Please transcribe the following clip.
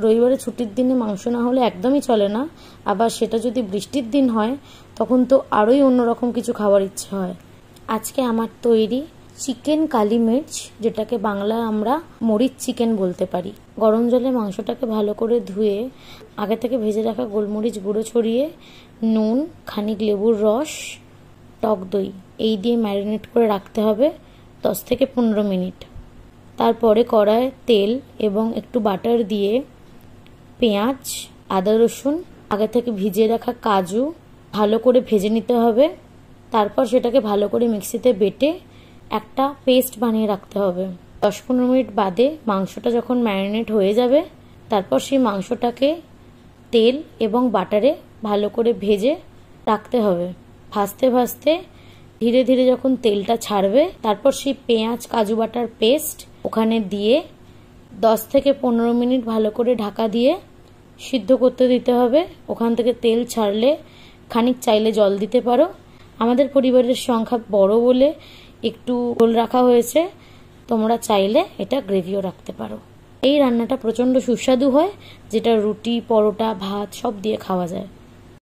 রবিবারে ছুটির দিনে মাংস না হলে একদমই চলে না, আবার সেটা যদি বৃষ্টির দিন হয় তখন তো আরোই অন্যরকম কিছু খাবার ইচ্ছে হয়। আজকে আমার তৈরি চিকেন কালি মির্চ, যেটাকে বাংলায় আমরা মরিচ চিকেন বলতে পারি। গরম জলে মাংসটাকে ভালো করে ধুয়ে আগে থেকে ভেজে রাখা গোলমরিচ গুঁড়ো ছড়িয়ে নুন, খানিক লেবুর রস, টক দই এই দিয়ে ম্যারিনেট করে রাখতে হবে 10 থেকে 15 মিনিট। তারপরে কড়ায় তেল এবং একটু বাটার দিয়ে পেঁয়াজ, আদা রসুন, আগে থেকে ভিজিয়ে রাখা কাজু ভালো করে ভেজে নিতে হবে। তারপর সেটাকে ভালো করে মিক্সিতে বেটে একটা পেস্ট বানিয়ে রাখতে হবে। 10-15 মিনিট বাদে মাংসটা যখন ম্যারিনেট হয়ে যাবে, তারপর সেই মাংসটাকে তেল এবং বাটারে ভালো করে ভেজে রাখতে হবে। ভাজতে ভাজতে ধীরে ধীরে যখন তেলটা ছাড়বে, তারপর সেই পেঁয়াজ কাজু বাটার পেস্ট ওখানে দিয়ে 10 থেকে 15 মিনিট ভালো করে ঢাকা দিয়ে সিদ্ধ করতে দিতে হবে। ওখান থেকে তেল ছাড়লে খানিক চাইলে জল দিতে পারো। আমাদের পরিবারের সংখ্যা বড় বলে একটু ঝোল রাখা হয়েছে, তোমরা চাইলে এটা গ্রেভিও রাখতে পারো। এই রান্নাটা প্রচণ্ড সুস্বাদু হয়, যেটা রুটি, পরোটা, ভাত সব দিয়ে খাওয়া যায়।